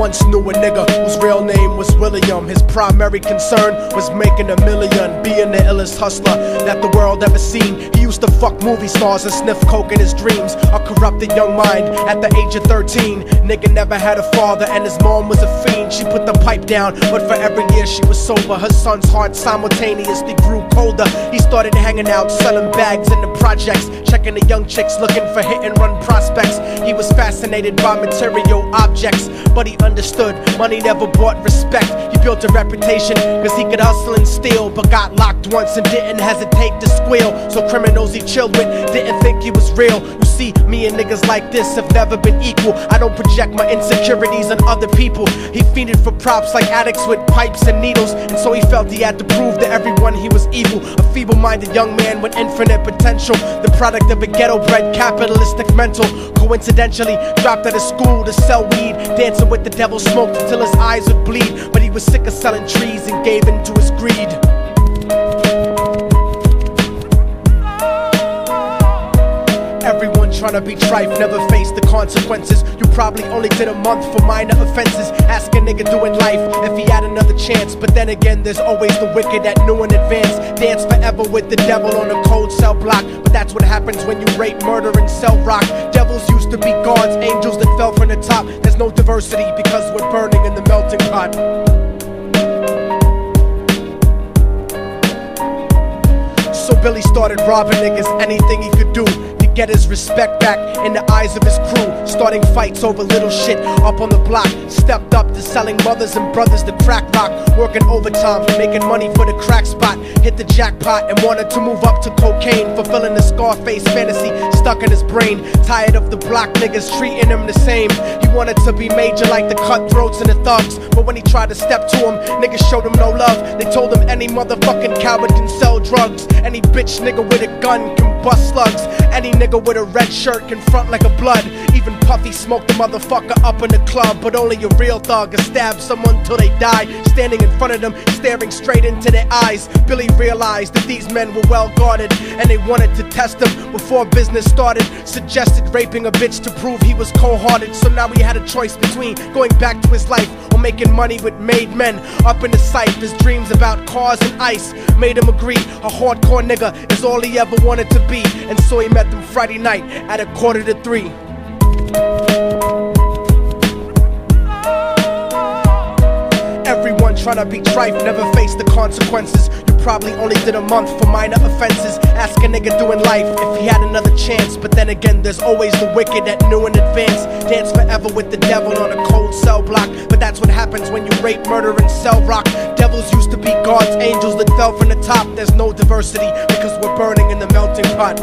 once knew a nigga whose real name was William. His primary concern was making a million, being the illest hustler that the world ever seen. He used to fuck movie stars and sniff coke in his dreams. A corrupted young mind at the age of 13. Nigga never had a father and his mom was a fiend. She put the pipe down, but for every year she was sober, her son's heart simultaneously grew colder. He started hanging out, selling bags in the projects, checking the young chicks looking for hit and run prospects. He was fascinated by material objects, but he understood money never bought respect. He built a reputation cause he could hustle and steal, but got locked once and didn't hesitate to squeal. So criminals he chilled with didn't think he was real. You see, me and niggas like this have never been equal. I don't project my insecurities on other people. He fiended for props like addicts with pipes and needles, and so he felt he had to prove to everyone he was evil. A feeble-minded young man with infinite potential, the product of a ghetto-bred capitalistic mental. Coincidentally dropped out of school to sell weed, dancing with the devil, smoked until his eyes would bleed. But he was sick of selling trees and gave in to his greed. Everyone tryna be trife, never face the consequences. You probably only did a month for minor offenses. Ask a nigga doing life if he had another chance. But then again, there's always the wicked that knew in advance. Dance forever with the devil on a cold cell block. But that's what happens when you rape, murder, and sell rock. Devils used to be gods, angels that fell from the top. There's no diversity because we're burning in the melting pot. So Billy started robbing niggas, anything he could do to get his respect back in the eyes of his crew. Starting fights over little shit up on the block. Stepped up to selling mothers and brothers the crack rock. Working overtime, making money for the crack spot. Hit the jackpot and wanted to move up to cocaine, fulfilling the Scarface fantasy stuck in his brain. Tired of the block niggas treating him the same. He wanted to be major like the cutthroats and the thugs, but when he tried to step to him, niggas showed him no love. They told him any motherfucking coward can sell drugs. Any bitch nigga with a gun can bust slugs. Any nigga with a red shirt can front like a blood. Even Puffy smoked the motherfucker up in the club. But only a real thug can stab someone till they die. Standing in front of them, staring straight into their eyes, Billy realized that these men were well guarded, and they wanted to test him before business started. Suggested raping a bitch to prove he was cold-hearted. So now he had a choice between going back to his life or making money with made men. Up in the sight, his dreams about cars and ice made him agree a hardcore nigga is all he ever wanted to be. And so he met them Friday night at 2:45. Everyone tryna be trife, never face the consequences. You probably only did a month for minor offenses. Ask a nigga doing life if he had another chance. But then again, there's always the wicked that knew in advance. Dance forever with the devil on a cold cell block. But that's what happens when you rape, murder, and sell rock. Devils used to be gods, angels that fell from the top. There's no diversity because we're burning in the melting pot.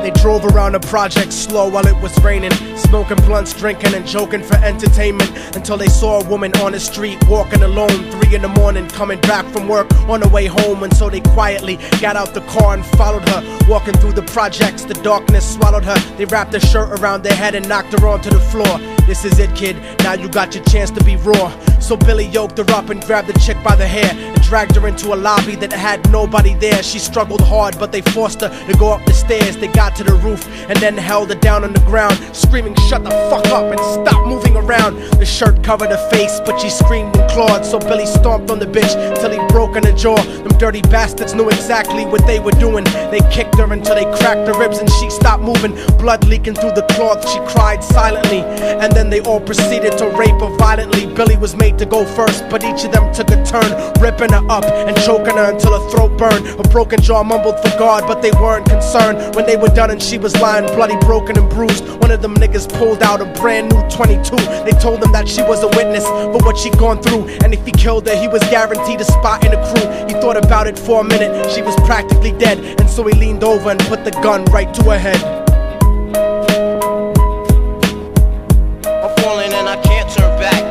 They drove around the project slow while it was raining, smoking blunts, drinking and joking for entertainment, until they saw a woman on the street walking alone, 3 in the morning, coming back from work on her way home. And so they quietly got out the car and followed her. Walking through the projects, the darkness swallowed her. They wrapped her shirt around their head and knocked her onto the floor. This is it, kid, now you got your chance to be raw. So Billy yoked her up and grabbed the chick by the hair and dragged her into a lobby that had nobody there. She struggled hard, but they forced her to go up the stairs. They got to the roof and then held her down on the ground, screaming, "Shut the fuck up and stop moving around." The shirt covered her face, but she screamed and clawed. So Billy stomped on the bitch till he broke in her jaw. Them dirty bastards knew exactly what they were doing. They kicked her until they cracked her ribs and she stopped moving. Blood leaking through the cloth, she cried silently. And then they all proceeded to rape her violently. Billy was made to go first, but each of them took a turn, ripping her up and choking her until her throat burned. Her broken jaw mumbled for God, but they weren't concerned. When they were done and she was lying bloody, broken and bruised, one of them niggas pulled out a brand new 22. They told him that she was a witness for what she'd gone through, and if he killed her, he was guaranteed a spot in the crew. He thought about it for a minute, she was practically dead, and so he leaned over and put the gun right to her head. I'm falling and I can't turn back.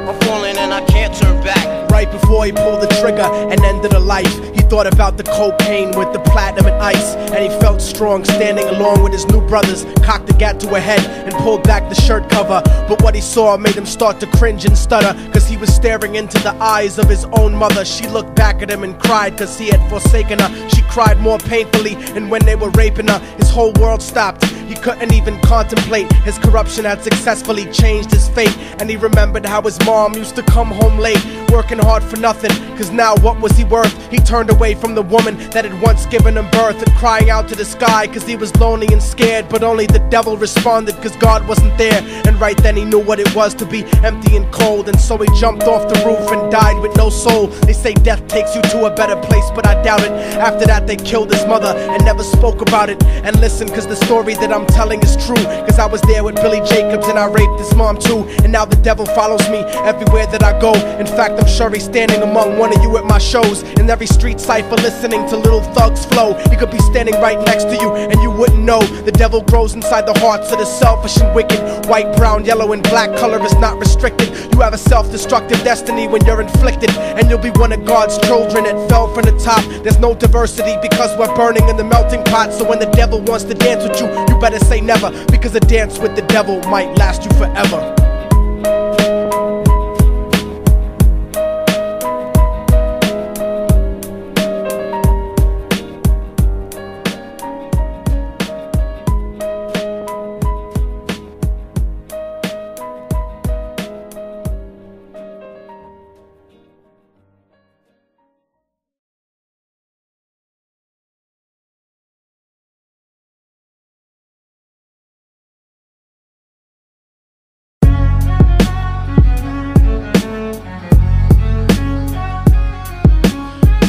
I'm falling and I can't turn back. Right before he pulled the trigger and ended her life, he thought about the cocaine with the platinum and ice, and he felt strong standing along with his new brothers. Cocked the gat to a head and pulled back the shirt cover, but what he saw made him start to cringe and stutter, cause he was staring into the eyes of his own mother. She looked back at him and cried cause he had forsaken her. She cried more painfully, and when they were raping her, his whole world stopped. He couldn't even contemplate. His corruption had successfully changed his fate, and he remembered how his mom used to come home late, working hard for nothing, cause now what was he worth? He turned away from the woman that had once given him birth, and crying out to the sky cause he was lonely and scared, but only the devil responded cause God wasn't there. And right then he knew what it was to be empty and cold, and so he jumped off the roof and died with no soul. They say death takes you to a better place, but I doubt it. After that they killed his mother and never spoke about it. And listen, cause the story that I'm telling is true, cause I was there with Billy Jacobs and I raped his mom too. And now the devil follows me everywhere that I go. In fact, I'm sure he's standing among one of you at my shows, in every street cipher listening to Little Thug's flow. He could be standing right next to you and you wouldn't know. The devil grows inside the hearts of the selfish and wicked. White, brown, yellow and black color is not restricted. You have a self-destructive destiny when you're inflicted, and you'll be one of God's children that fell from the top. There's no diversity because we're burning in the melting pot. So when the devil wants to dance with you, you better say never, because a dance with the devil might last you forever.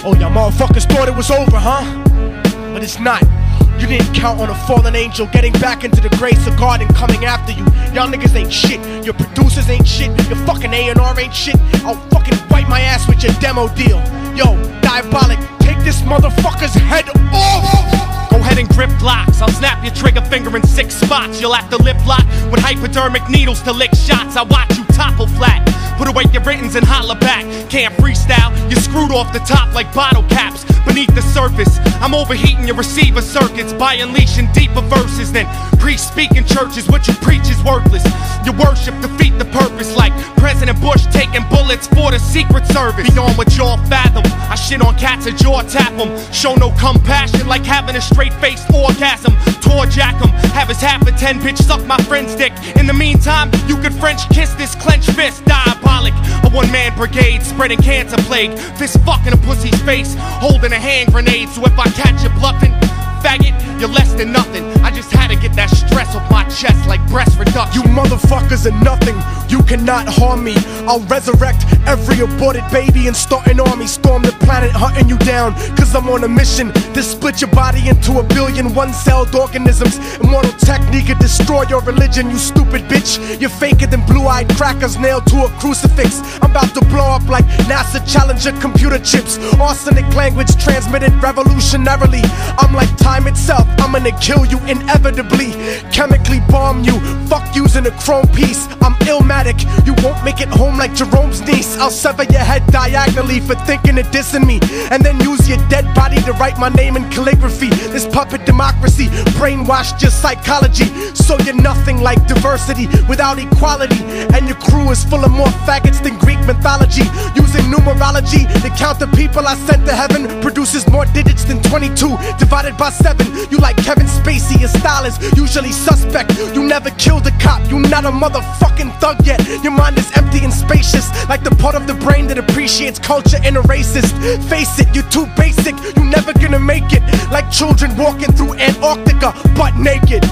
Oh, y'all motherfuckers thought it was over, huh? But it's not. You didn't count on a fallen angel getting back into the grace of God and coming after you. Y'all niggas ain't shit. Your producers ain't shit. Your fucking A&R ain't shit. I'll fucking wipe my ass with your demo deal. Yo, Diabolic, take this motherfucker's head off! Go ahead and grip blocks. I'll snap your trigger finger in 6 spots. You'll have to lip lock with hypodermic needles to lick shots. I watch you topple flat. Put away your writtens and holler back. Can't freestyle, you're screwed off the top like bottle caps. Beneath the surface, I'm overheating your receiver circuits by unleashing deeper verses than pre-speaking churches. What you preach is worthless. Your worship defeat the purpose, like President Bush taking bullets for the Secret Service. Beyond what y'all fathom, I shit on cats and jaw tap them. Show no compassion like having a straight-faced orgasm. Tour jack 'em, have his half a 10 bitch suck my friend's dick. In the meantime, you could French kiss this clenched fist. Diabolic, a one-man brigade spreading cancer plague. Fist fucking a pussy's face, holding a hand grenade. So if I catch you bluffing, faggot, you're less than nothing. I just had to get that stress off my chest like breast reduction. You motherfuckers are nothing. You cannot harm me. I'll resurrect every aborted baby and start an army. Storm the planet hunting you down, cause I'm on a mission to split your body into 1 billion one-celled organisms. Immortal technique could destroy your religion, you stupid bitch. You're faker than blue-eyed crackers nailed to a crucifix. I'm about to blow up like NASA Challenger computer chips. Arsenic language transmitted revolutionarily. I'm like time itself, I'm gonna kill you inevitably. Chemically bomb you, fuck using a chrome piece. I'm illmatic, you won't make it home like Jerome's niece. I'll sever your head diagonally for thinking of dissing me, and then use your dead body to write my name in calligraphy. This puppet democracy brainwashed your psychology, so you're nothing like diversity without equality. And your crew is full of more faggots than Greek mythology. Using numerology to count the people I sent to heaven produces more digits than 22 divided by 7. You like Kevin Spacey, your style is usually suspect. You never killed a cop, you not a motherfucking thug yet. Your mind is empty and spacious, like the part of the brain that appreciates culture and a racist. Face it, you're too basic, you never gonna make it. Like children walking through Antarctica butt naked.